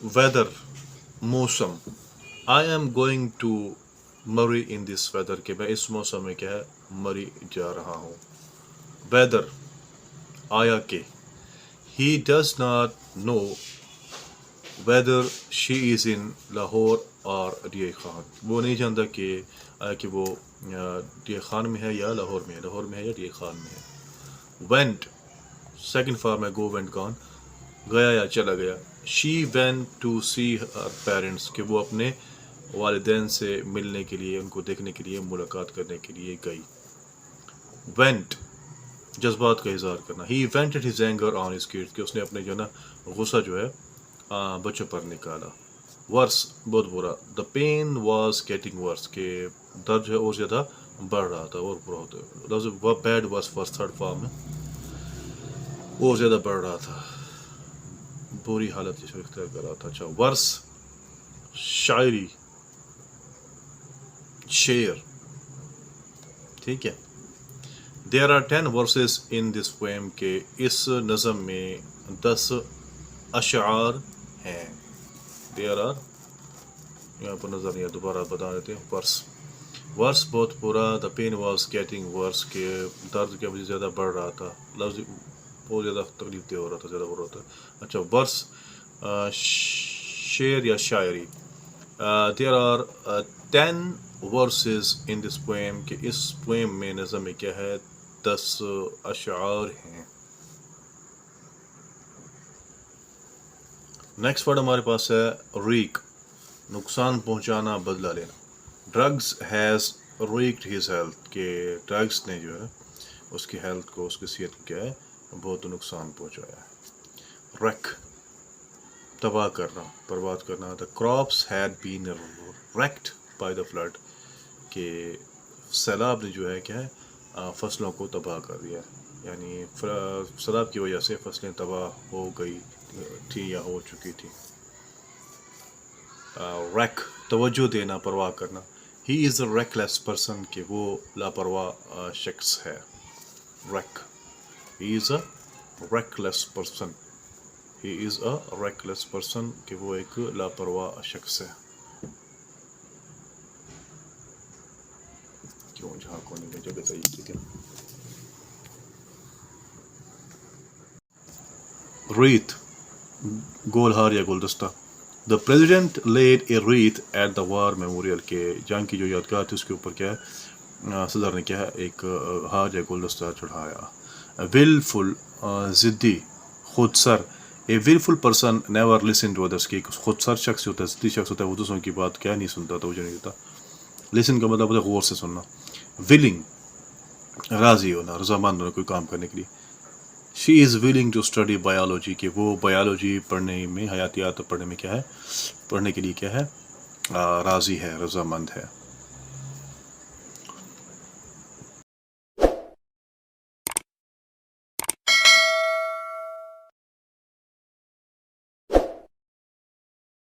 weather, موسم. I am going to Murray in this weather کہ میں اس موسم میں کیا ہے مری جا رہا ہوں. weather آیا کہ he does not know whether she is in Lahore or D Khan. وہ نہیں جانتا کہ کہ وہ ڈی خان میں ہے یا لاہور میں ہے, لاہور میں ہے یا ڈی خان میں ہے. went سیکنڈ فارم ہے go went gone, گیا یا چلا گیا. she went to see her parents کہ وہ اپنے والدین سے ملنے کے لیے, ان کو دیکھنے کے لیے, ملاقات کرنے کے لیے گئی. went جذبات کا اظہار کرنا. he vented his anger on his kids کہ اس نے اپنے جو نا غصہ جو ہے بچوں پر نکالا. worse بہت برا. the pain was getting worse کہ درد جو ہے اور زیادہ بڑھ رہا تھا اور برا ہوتا. bad was first third form میں, اور زیادہ بڑھ رہا تھا, بری حالت جس میں اختیار کر رہا تھا. اچھا worse شاعری, شعر, ٹھیک ہے. there are 10 verses in this poem کہ اس نظم میں 10 اشعار ہیں. there are یہاں پر نظر نہیں ہے, دوبارہ بتا دیتے ہیں. ورس بہت برا. the pain was getting worse کہ درد کیا وجہ زیادہ بڑھ رہا تھا, لفظ بہت زیادہ تکلیف دہ ہو رہا تھا, زیادہ بڑھ رہا تھا. اچھا ورس شعر یا شاعری. there are 10 verses in this poem کہ اس پویم میں نظم میں کیا ہے 10 اشعار ہیں. نیکسٹ ورڈ ہمارے پاس ہے ریک, نقصان پہنچانا, بدلہ لینا. Drugs has record his health کہ ڈرگز نے جو ہے اس کی ہیلتھ کو, اس کی صحت کو کیا ہے بہت نقصان پہنچایا ہے. ریک تباہ کرنا, برباد کرنا. the crops had been wrecked by the flood کہ سیلاب نے جو ہے کیا ہے فصلوں کو تباہ کر دیا, یعنی سیلاب کی وجہ سے فصلیں تباہ ہو گئی تھی یا ہو چکی تھی. ریک توجہ دینا, پرواہ کرنا. he is a reckless person کہ وہ لاپرواہ شخص ہے. ریک he is a reckless person, he is a reckless person کہ وہ ایک لاپرواہ شخص ہے. کیوں جہاں کونے میں جگہ تھا, ٹھیک ہے. wreath گول ہار یا گلدستہ. the president laid a wreath at the war memorial کہ جنگ کی جو یادگار تھی اس کے اوپر کیا ہے صدر نے کیا ہے ایک ہار یا گلدستہ چڑھایا. willful ضدی, خود سر. a willful person never listen to others کہ خود سر شخص ہوتا ہے, ضدی شخص ہوتا ہے, وہ دوسروں کی بات کیا نہیں سنتا, توجہ نہیں دیتا. listen کا مطلب ہوتا ہے غور سے سننا. willing راضی ہونا, رضامند ہونا کوئی کام کرنے کے لیے. she is willing to study biology کہ وہ بایولوجی پڑھنے میں, حیاتیات پڑھنے میں کیا ہے, پڑھنے کے لیے کیا ہے راضی ہے, رضامند ہے.